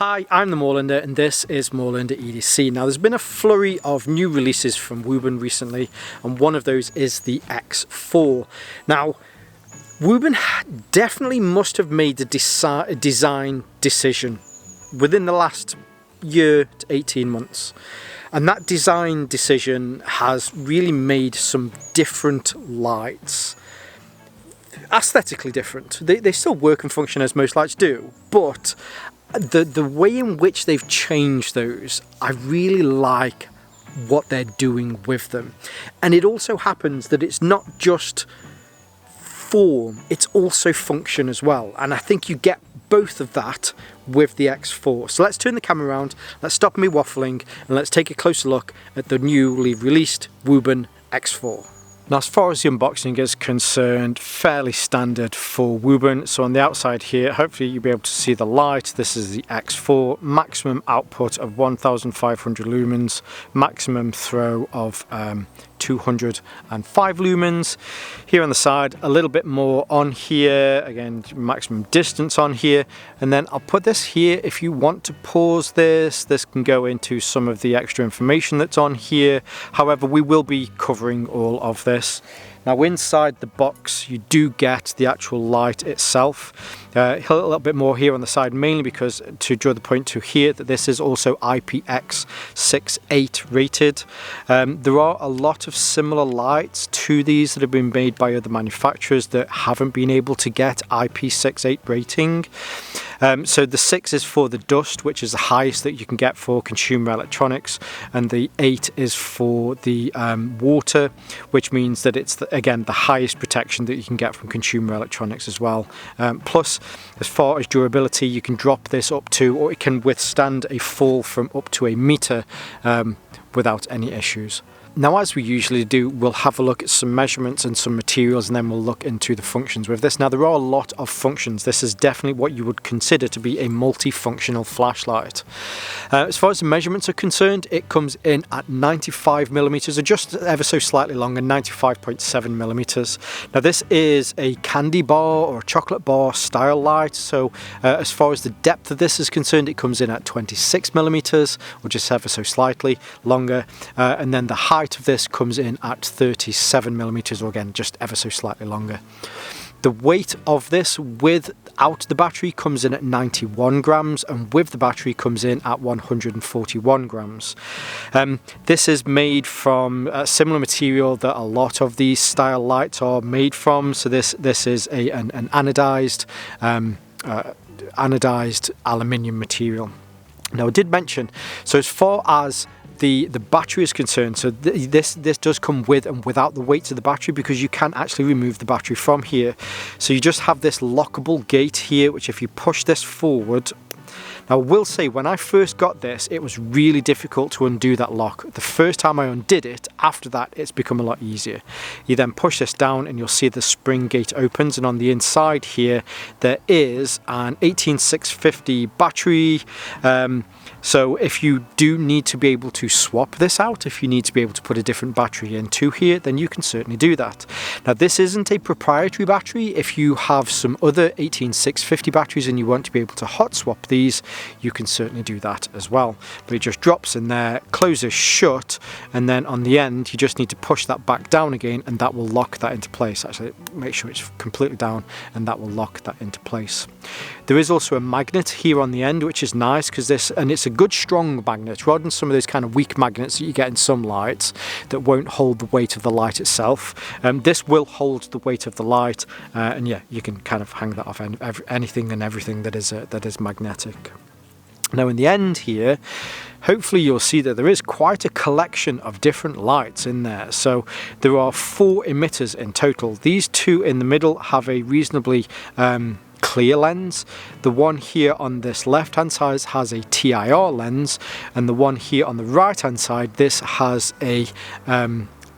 Hi, I'm the Moorlander and this is Moorlander EDC. Now there's been a flurry of new releases from Wuben recently, and one of those is the X4. Now Wuben definitely must have made a design decision within the last year to 18 months. And that design decision has really made some different lights. Aesthetically different. They still work and function as most lights do, but the way in which they've changed those, I really like what they're doing with them. And it also happens that it's not just form, it's also function as well. And I think you get both of that with the X4. So let's turn the camera around, let's stop me waffling, and let's take a closer look at the newly released Wuben X4. Now, as far as the unboxing is concerned, fairly standard for Wuben. So on the outside here, hopefully you'll be able to see the light. This is the X4, maximum output of 1500 lumens, maximum throw of 205 lumens. Here on the side, a little bit more on here, again maximum distance on here, and then I'll put this here if you want to pause this. This can go into some of the extra information that's on here. However, we will be covering all of this. Now inside the box you do get the actual light itself. A little bit more here on the side, mainly because to draw the point to here that this is also IPX68 rated. There are a lot of similar lights to these that have been made by other manufacturers that haven't been able to get IP68 rating. So the 6 is for the dust, which is the highest that you can get for consumer electronics, and the 8 is for the water, which means that it's again the highest protection that you can get from consumer electronics as well. Plus, as far as durability, you can drop this up to, or it can withstand a fall from up to a meter without any issues. Now, as we usually do, we'll have a look at some measurements and some materials, and then we'll look into the functions with this. Now, there are a lot of functions. This is definitely what you would consider to be a multifunctional flashlight. As far as the measurements are concerned, it comes in at 95mm, or just ever so slightly longer, 95.7mm. Now, this is a candy bar or a chocolate bar style light. So as far as the depth of this is concerned, it comes in at 26mm, or just ever so slightly longer. And then the height of this comes in at 37mm, or again just ever so slightly longer. The weight of this without the battery comes in at 91 grams, and with the battery comes in at 141 grams. This is made from a similar material that a lot of these style lights are made from. So this is an anodized aluminium material. Now, I did mention, so as far as the battery is concerned, so this does come with and without the weight of the battery, because you can actually remove the battery from here. So you just have this lockable gate here, which if you push this forward. Now, I will say, when I first got this, it was really difficult to undo that lock. The first time I undid it, after that, it's become a lot easier. You then push this down and you'll see the spring gate opens, and on the inside here, there is an 18650 battery. So if you do need to be able to swap this out, if you need to be able to put a different battery into here, then you can certainly do that. Now, this isn't a proprietary battery. If you have some other 18650 batteries and you want to be able to hot swap these, you can certainly do that as well. But it just drops in there, closes shut, and then on the end you just need to push that back down again, and that will lock that into place. Actually, make sure it's completely down, and that will lock that into place. There is also a magnet here on the end, which is nice, because it's a good strong magnet rather than some of those kind of weak magnets that you get in some lights that won't hold the weight of the light itself. This will hold the weight of the light, and yeah, you can kind of hang that off anything and everything that is magnetic. Now, in the end here, hopefully you'll see that there is quite a collection of different lights in there. So there are 4 emitters in total. These 2 in the middle have a reasonably clear lens. The one here on this left hand side has a TIR lens, and the one here on the right hand side, this has a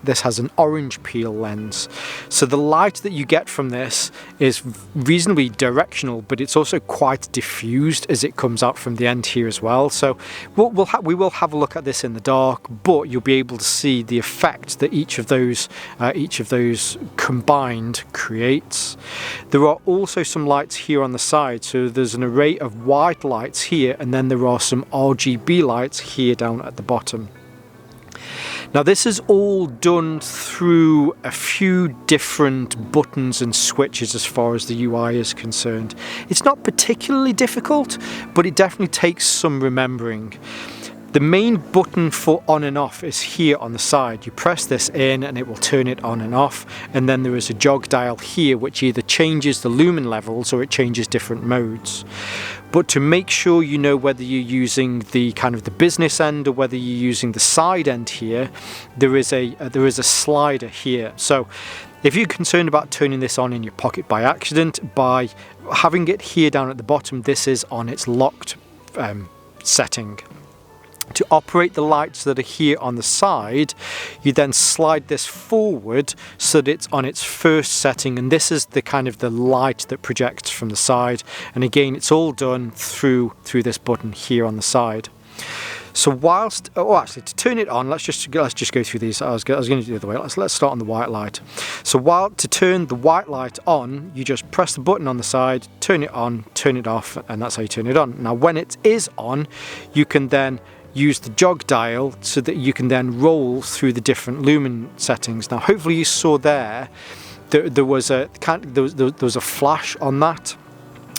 this has an orange peel lens. So the light that you get from this is reasonably directional, but it's also quite diffused as it comes out from the end here as well. So we will have a look at this in the dark, but you'll be able to see the effect that each of those combined creates. There are also some lights here on the side, so there's an array of white lights here, and then there are some RGB lights here down at the bottom. Now this is all done through a few different buttons and switches as far as the UI is concerned. It's not particularly difficult, but it definitely takes some remembering. The main button for on and off is here on the side. You press this in and it will turn it on and off, and then there is a jog dial here which either changes the lumen levels or it changes different modes. But to make sure you know whether you're using the kind of the business end or whether you're using the side end here, there is a slider here. So if you're concerned about turning this on in your pocket by accident, by having it here down at the bottom, this is on its locked setting. To operate the lights that are here on the side, you then slide this forward so that it's on its first setting, and this is the kind of the light that projects from the side. And again, it's all done through this button here on the side. So whilst, actually to turn it on, let's just go through these. I was going to do it the other way. Let's start on the white light. So to turn the white light on, you just press the button on the side, turn it on, turn it off, and that's how you turn it on. Now when it is on, you can then use the jog dial so that you can then roll through the different lumen settings. Now hopefully you saw there was a flash on that.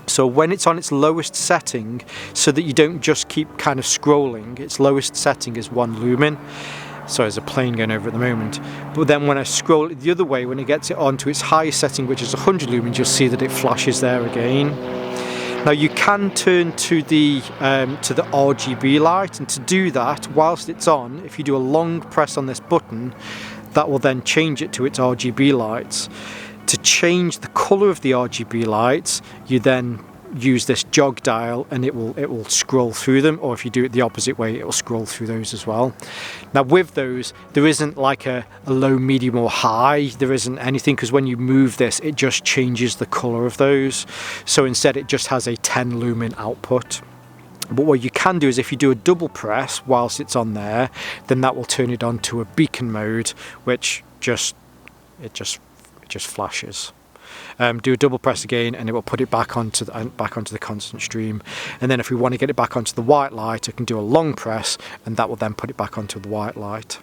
So when it's on its lowest setting, so that you don't just keep kind of scrolling, its lowest setting is 1 lumen. So there's a plane going over at the moment. But then when I scroll it the other way, when it gets it onto its highest setting, which is 100 lumens, you'll see that it flashes there again. Now you can turn to the RGB light, and to do that, whilst it's on, if you do a long press on this button, that will then change it to its RGB lights. To change the colour of the RGB lights, you then use this jog dial and it will scroll through them, or if you do it the opposite way, it will scroll through those as well. Now with those, there isn't like a low, medium or high, there isn't anything, because when you move this it just changes the colour of those. So instead it just has a 10 lumen output. But what you can do is if you do a double press whilst it's on there, then that will turn it on to a beacon mode, which just flashes. Do a double press again and it will put it back onto the constant stream. And then if we want to get it back onto the white light, I can do a long press and that will then put it back onto the white light.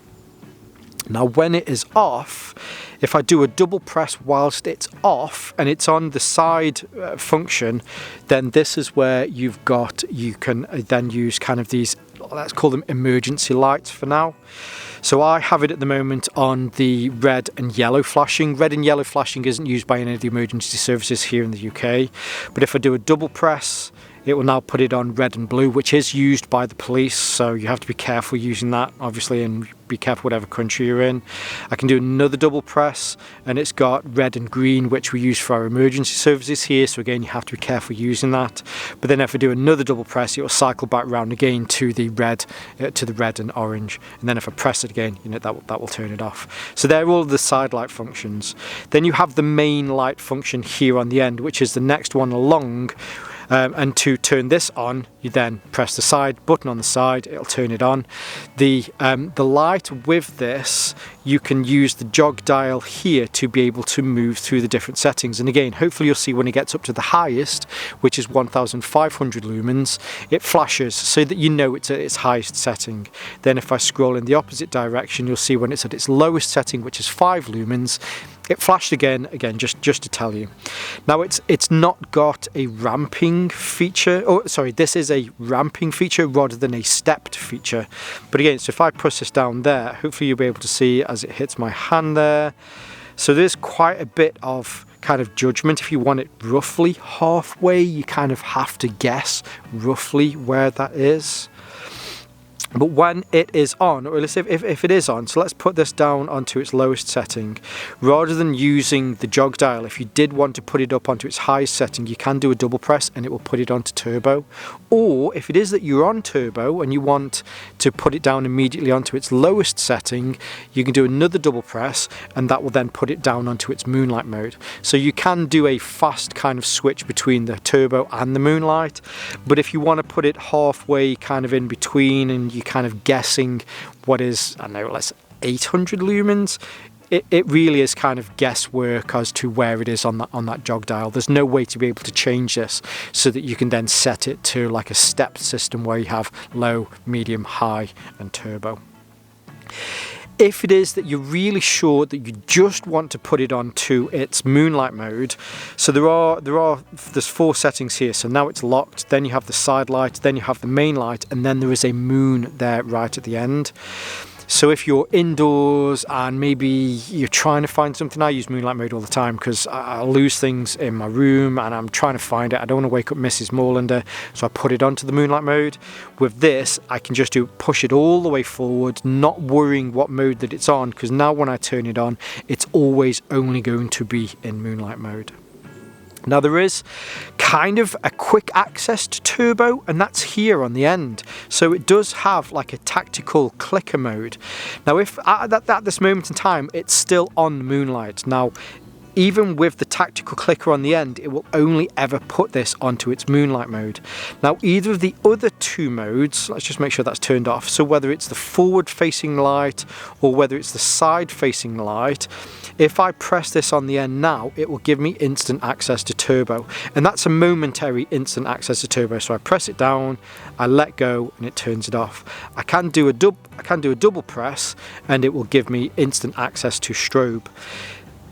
Now when it is off, if I do a double press whilst it's off and it's on the side function, then this is where you can then use kind of these, let's call them emergency lights for now. So I have it at the moment on the red and yellow flashing. Red and yellow flashing isn't used by any of the emergency services here in the UK. But if I do a double press, it will now put it on red and blue, which is used by the police. So you have to be careful using that, obviously, and be careful whatever country you're in. I can do another double press and it's got red and green, which we use for our emergency services here. So again, you have to be careful using that. But then if I do another double press, it will cycle back round again to the red and orange. And then if I press it again, that will turn it off. So they're all the side light functions. Then you have the main light function here on the end, which is the next one along. And to turn this on, you then press the side button on the side, it'll turn it on. The light with this, you can use the jog dial here to be able to move through the different settings. And again, hopefully you'll see when it gets up to the highest, which is 1500 lumens, it flashes so that you know it's at its highest setting. Then if I scroll in the opposite direction, you'll see when it's at its lowest setting, which is 5 lumens, it flashed again, just to tell you. Now it's not got a ramping feature, this is a ramping feature rather than a stepped feature. But again, so if I press this down there, hopefully you'll be able to see as it hits my hand there. So there's quite a bit of kind of judgment. If you want it roughly halfway, you kind of have to guess roughly where that is. But when it is on, or let's say if it is on, so let's put this down onto its lowest setting. Rather than using the jog dial, if you did want to put it up onto its highest setting, you can do a double press and it will put it onto turbo. Or if it is that you're on turbo and you want to put it down immediately onto its lowest setting, you can do another double press and that will then put it down onto its moonlight mode. So you can do a fast kind of switch between the turbo and the moonlight. But if you want to put it halfway kind of in between and you kind of guessing what is, I don't know, let's 800 lumens, it really is kind of guesswork as to where it is on that jog dial. There's no way to be able to change this so that you can then set it to like a stepped system where you have low, medium, high and turbo. If it is that you're really sure that you just want to put it onto its moonlight mode, so there's 4 settings here. So now it's locked, then you have the side light, then you have the main light, and then there is a moon there right at the end. So if you're indoors and maybe you're trying to find something, I use moonlight mode all the time because I lose things in my room and I'm trying to find it. I don't want to wake up Mrs. Moorlander, so I put it onto the moonlight mode. With this, I can just push it all the way forward, not worrying what mode that it's on, because now when I turn it on, it's always only going to be in moonlight mode. Now there is kind of a quick access to turbo, and that's here on the end. So it does have like a tactical clicker mode. Now if at this moment in time it's still on moonlight. Now even with the tactical clicker on the end, it will only ever put this onto its moonlight mode. Now either of the other 2 modes, let's just make sure that's turned off, so whether it's the forward facing light or whether it's the side facing light, if I press this on the end now, it will give me instant access to turbo, and that's a momentary instant access to turbo. So I press it down, I let go, and it turns it off. I can do a double press and it will give me instant access to strobe.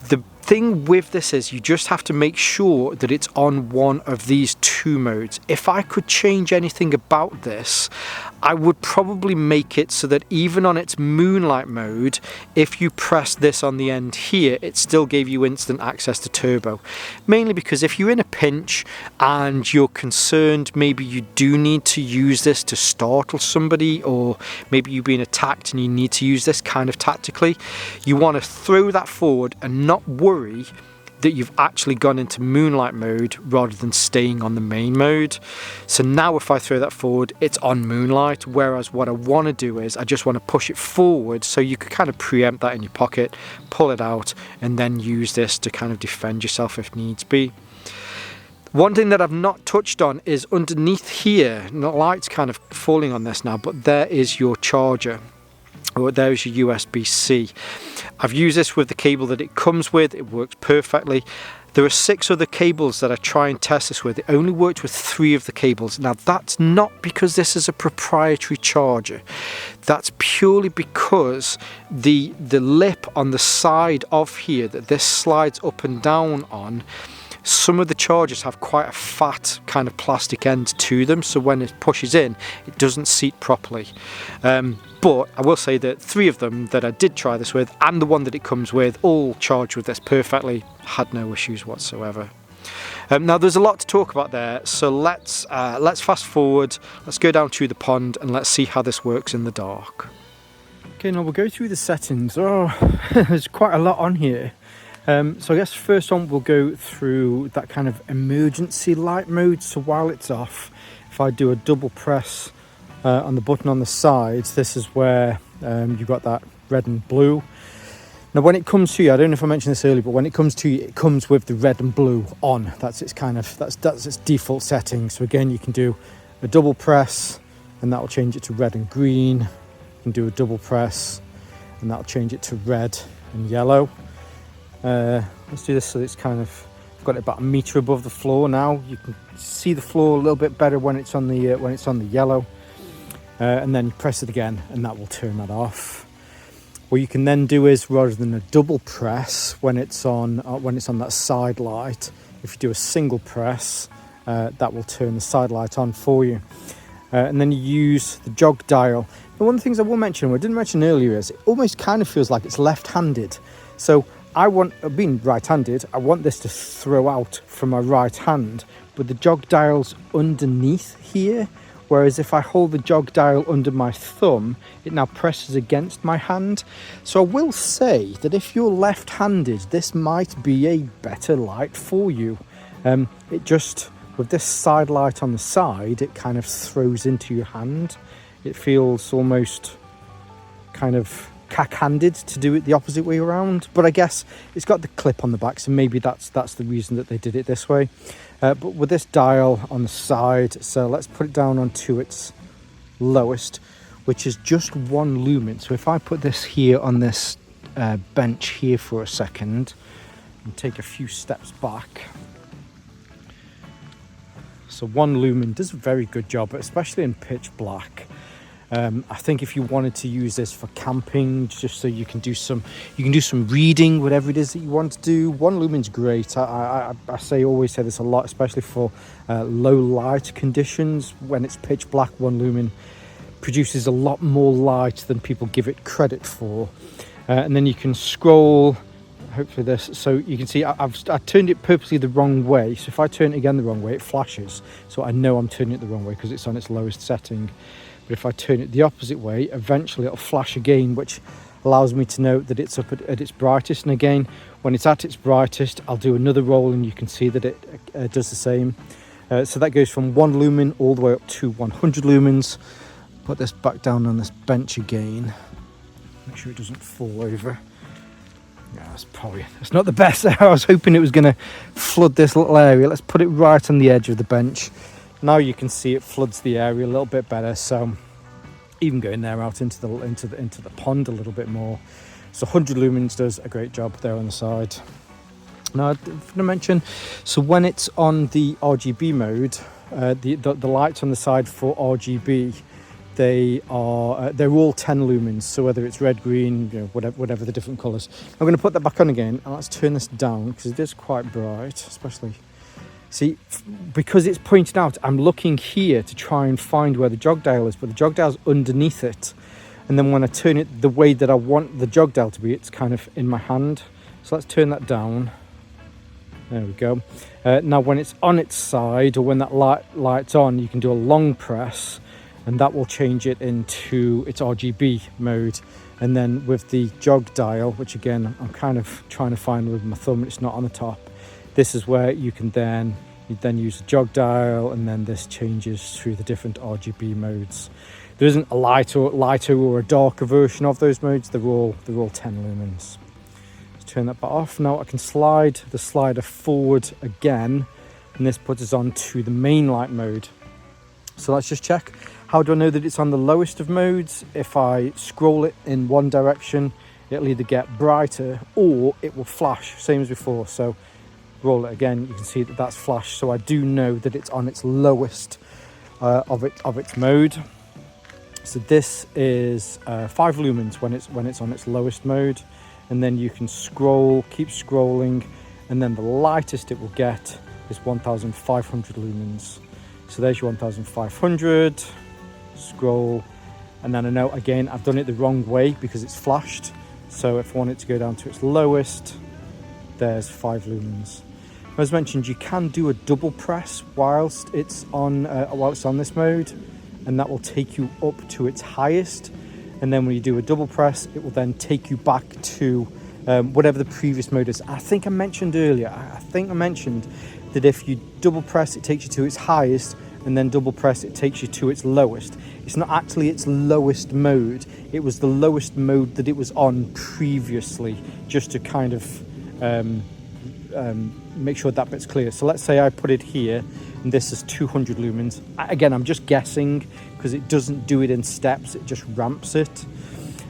The thing with this is you just have to make sure that it's on one of these 2 modes. If I could change anything about this, I would probably make it so that even on its moonlight mode, if you press this on the end here, it still gave you instant access to turbo. Mainly because if you're in a pinch and you're concerned maybe you do need to use this to startle somebody, or maybe you've been attacked and you need to use this kind of tactically, you want to throw that forward and not worry that you've actually gone into moonlight mode rather than staying on the main mode. So now if I throw that forward, it's on moonlight, whereas what I want to do is I just want to push it forward so you could kind of preempt that in your pocket, pull it out, and then use this to kind of defend yourself if needs be. One thing that I've not touched on is underneath here, the light's kind of falling on this now, but there is your charger. Or there's your USB-C. I've used this with the cable that it comes with. It works perfectly. There are 6 other cables that I try and test this with. It only worked with 3 of the cables. Now that's not because this is a proprietary charger. That's purely because the lip on the side of here that this slides up and down on, some of the chargers have quite a fat kind of plastic end to them, so when it pushes in, it doesn't seat properly. But I will say that 3 of them that I did try this with, and the one that it comes with, all charged with this perfectly, had no issues whatsoever. Now there's a lot to talk about there, so let's fast forward, let's go down to the pond and let's see how this works in the dark. Okay, now we'll go through the settings. Oh, there's quite a lot on here. So I guess first on we'll go through that kind of emergency light mode. So while it's off, if I do a double press on the button on the sides, this is where you've got that red and blue. Now when it comes to you, I don't know if I mentioned this earlier, but when it comes to you, it comes with the red and blue on. That's its kind of, that's its default setting. So again, you can do a double press and that will change it to red and green. You can do a double press and that'll change it to red and yellow. Let's do this so it's kind of, I've got it about 1 meter above the floor now. You can see the floor a little bit better when it's on the yellow, and then you press it again and that will turn that off. What you can then do is, rather than a double press when it's on that side light, if you do a single press, that will turn the side light on for you. And then you use the jog dial. Now, one of the things I will mention, or I didn't mention earlier, is it almost kind of feels like it's left-handed. So being right-handed, I want this to throw out from my right hand, but the jog dial's underneath here whereas if I hold the jog dial under my thumb, it now presses against my hand. So I will say that if you're left-handed, this might be a better light for you. It just, with this side light on the side, it kind of throws into your hand. It feels almost kind of cack-handed to do it the opposite way around, but I guess it's got the clip on the back, so maybe that's the reason that they did it this way. But with this dial on the side, so let's put it down onto its lowest, which is just 1 lumen. So if I put this here on this bench here for a second and take a few steps back, so 1 lumen does a very good job, especially in pitch black. I think if you wanted to use this for camping, just so you can do some reading, whatever it is that you want to do, 1 lumen's great. I always say this a lot, especially for low light conditions. When it's pitch black, 1 lumen produces a lot more light than people give it credit for. And then you can scroll, hopefully this, so you can see I turned it purposely the wrong way. So if I turn it again the wrong way, it flashes. So I know I'm turning it the wrong way because it's on its lowest setting. But if I turn it the opposite way, eventually it'll flash again, which allows me to know that it's up at its brightest. And again, when it's at its brightest, I'll do another roll and you can see that it does the same. So that goes from 1 lumen all the way up to 100 lumens. Put this back down on this bench again. Make sure it doesn't fall over. Yeah, it's not the best. I was hoping it was going to flood this little area. Let's put it right on the edge of the bench. Now you can see it floods the area a little bit better, so even going there out into the pond a little bit more. So 100 lumens does a great job there on the side. Now, I forgot to mention, so when it's on the RGB mode, the lights on the side for RGB, they're all 10 lumens. So whether it's red, green, whatever the different colours. I'm going to put that back on again, and let's turn this down because it is quite bright, especially. See, because it's pointed out, I'm looking here to try and find where the jog dial is, but the jog dial's underneath it. And then when I turn it the way that I want the jog dial to be, it's kind of in my hand. So let's turn that down. There we go. Now when it's on its side, or when that light's on, you can do a long press, and that will change it into its RGB mode. And then with the jog dial, which again, I'm kind of trying to find with my thumb, it's not on the top. This is where you then use the jog dial, and then this changes through the different RGB modes. There isn't a lighter or a darker version of those modes. They're all 10 lumens. Let's turn that back off. Now I can slide the slider forward again, and this puts us on to the main light mode. So let's just check. How do I know that it's on the lowest of modes? If I scroll it in one direction, it'll either get brighter or it will flash, same as before. So roll it again, you can see that that's flashed, so I do know that it's on its lowest of its mode. So this is 5 lumens when it's on its lowest mode, and then you can keep scrolling, and then the lightest it will get is 1500 lumens. So there's your 1500. Scroll, and then I know again I've done it the wrong way because it's flashed. So if I want it to go down to its lowest, there's 5 lumens. As mentioned, you can do a double press whilst it's on this mode, and that will take you up to its highest. And then when you do a double press, it will then take you back to whatever the previous mode is. I think I mentioned earlier, that if you double press, it takes you to its highest, and then double press, it takes you to its lowest. It's not actually its lowest mode. It was the lowest mode that it was on previously, just to kind of make sure that bit's clear. So let's say I put it here, and this is 200 lumens. Again, I'm just guessing because it doesn't do it in steps, it just ramps it.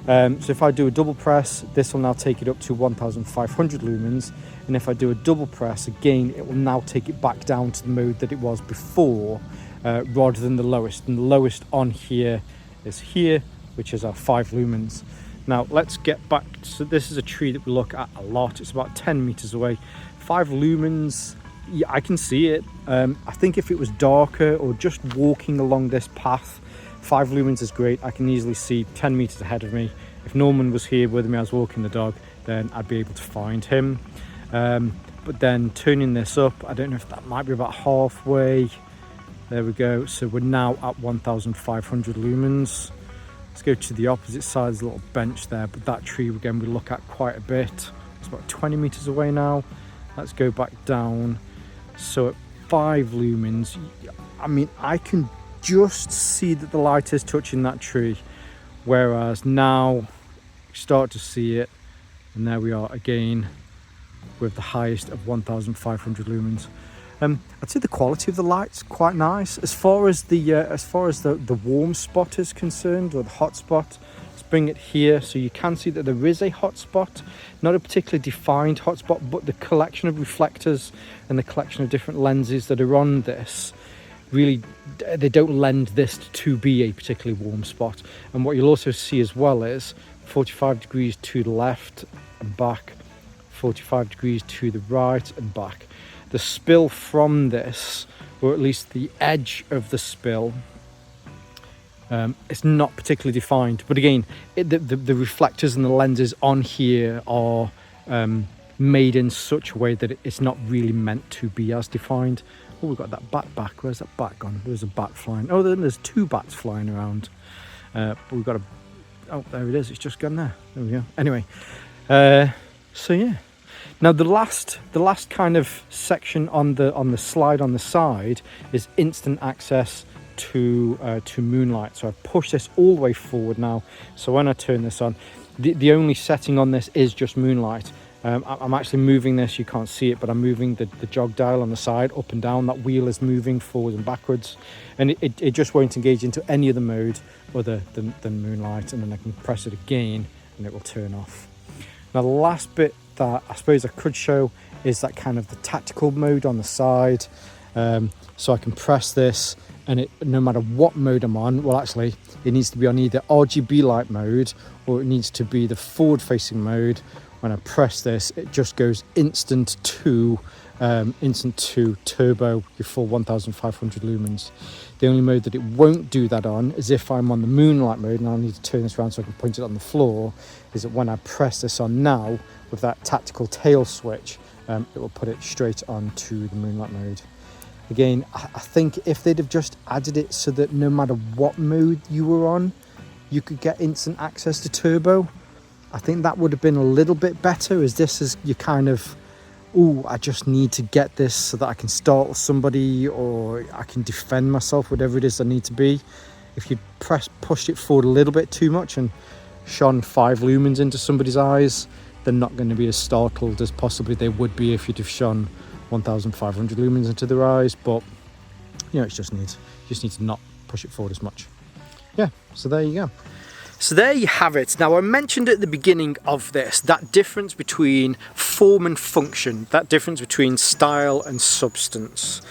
So if I do a double press, this will now take it up to 1500 lumens. And if I do a double press, again, it will now take it back down to the mode that it was before, rather than the lowest. And the lowest on here is here, which is our 5 lumens. Now let's get back. So this is a tree that we look at a lot. It's about 10 meters away. 5 lumens, yeah, I can see it. I think if it was darker or just walking along this path, 5 lumens is great. I can easily see 10 meters ahead of me. If Norman was here with me, I was walking the dog, then I'd be able to find him. But then turning this up, I don't know if that might be about halfway. There we go. So we're now at 1,500 lumens. Let's go to the opposite side. There's a little bench there, but that tree again we look at quite a bit. It's about 20 meters away now. Let's go back down. So at 5 lumens, I mean, I can just see that the light is touching that tree, whereas now you start to see it, and there we are again with the highest of 1,500 lumens. I'd say the quality of the light's quite nice. As far as the warm spot is concerned, or the hot spot, let's bring it here so you can see that there is a hot spot, not a particularly defined hot spot, but the collection of reflectors and the collection of different lenses that are on this really, they don't lend this to be a particularly warm spot. And what you'll also see as well is 45 degrees to the left and back, 45 degrees to the right and back. The spill from this, or at least the edge of the spill, it's not particularly defined. But again, the reflectors and the lenses on here are made in such a way that it's not really meant to be as defined. Oh, we've got that bat back. Where's that bat gone? There's a bat flying. Oh, then there's 2 bats flying around. But we've got a... Oh, there it is. It's just gone there. There we go. Anyway, so yeah. Now the last kind of section on the slide on the side is instant access to moonlight. So I've pushed this all the way forward now. So when I turn this on, the only setting on this is just moonlight. I'm actually moving this, you can't see it, but I'm moving the jog dial on the side up and down. That wheel is moving forward and backwards, and it just won't engage into any other mode other than moonlight. And then I can press it again and it will turn off. Now the last bit that I suppose I could show is that kind of the tactical mode on the side. So I can press this, and it, no matter what mode I'm on, well actually it needs to be on either RGB light mode or it needs to be the forward facing mode. When I press this, it just goes instant to turbo, your full 1,500 lumens. The only mode that it won't do that on is if I'm on the moonlight mode, and I'll need to turn this around so I can point it on the floor, is that when I press this on now with that tactical tail switch, it will put it straight onto the moonlight mode. Again, I think if they'd have just added it so that no matter what mode you were on, you could get instant access to turbo, I think that would have been a little bit better, as this is you kind of, oh, I just need to get this so that I can startle somebody or I can defend myself, whatever it is I need to be. If you pushed it forward a little bit too much and shone 5 lumens into somebody's eyes, they're not going to be as startled as possibly they would be if you'd have shone 1,500 lumens into their eyes. But you know, you just need to not push it forward as much. Yeah, so there you go. So there you have it. Now, I mentioned at the beginning of this, that difference between form and function, that difference between style and substance.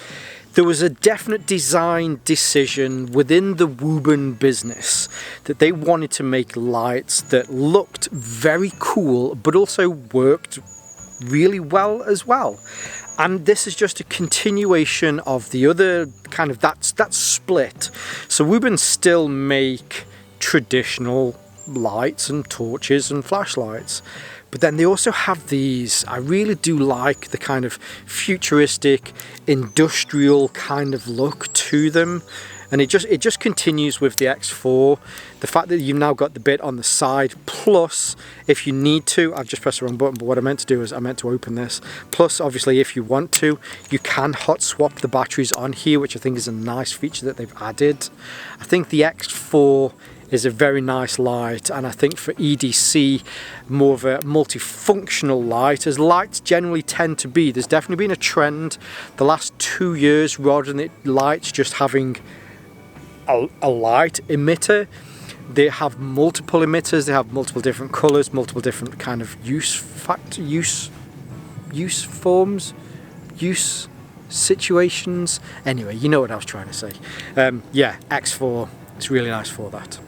There was a definite design decision within the Wuben business that they wanted to make lights that looked very cool, but also worked really well as well. And this is just a continuation of the other kind of that split. So Wuben still make traditional lights and torches and flashlights, but then they also have these, I really do like the kind of futuristic industrial kind of look to them, and it just continues with the X4. The fact that you've now got the bit on the side, plus if you need to, I've just pressed the wrong button, but what I meant to do is I meant to open this, plus obviously if you want to, you can hot swap the batteries on here, which I think is a nice feature that they've added. I think the X4 is a very nice light, and I think for EDC, more of a multifunctional light, as lights generally tend to be. There's definitely been a trend the last 2 years, rather than lights just having a light emitter, they have multiple emitters, they have multiple different colours, multiple different kind of use forms, use situations. Anyway, you know what I was trying to say. Yeah, X4, it's really nice for that.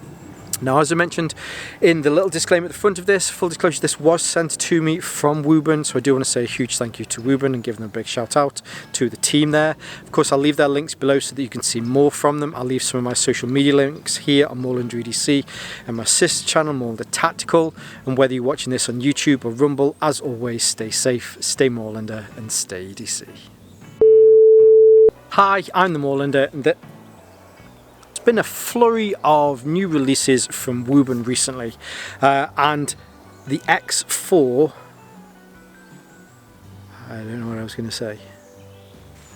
Now, as I mentioned in the little disclaimer at the front of this, full disclosure, this was sent to me from Wuben, so I do want to say a huge thank you to Wuben and give them a big shout out to the team there. Of course, I'll leave their links below so that you can see more from them. I'll leave some of my social media links here on Moorlander EDC and my sister channel, Moorlander Tactical. And whether you're watching this on YouTube or Rumble, as always, stay safe, stay Moorlander, and stay EDC. Hi, I'm the Moorlander, and it's been a flurry of new releases from Wuben recently, and the X4, I don't know what I was going to say.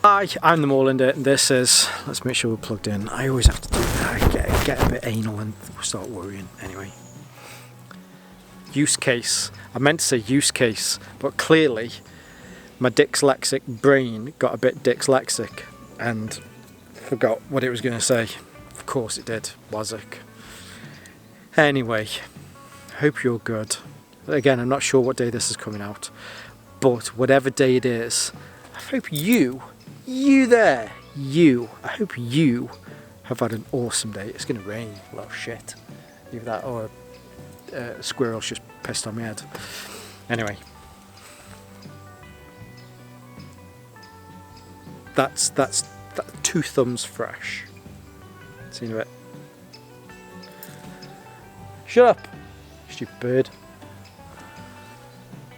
Hi, I'm the Moorlander, and this is, let's make sure we're plugged in. I always have to do that, get a bit anal and start worrying. Anyway, use case. I meant to say use case, but clearly my dyslexic brain got a bit dyslexic and forgot what it was going to say. Of course it did, Wazik. Anyway, hope you're good. Again, I'm not sure what day this is coming out, but whatever day it is, I hope you there, I hope you have had an awesome day. It's going to rain, well shit. Either that or a squirrel's just pissed on my head. Anyway. That's 2 thumbs fresh. See you in a bit. Shut up, stupid bird.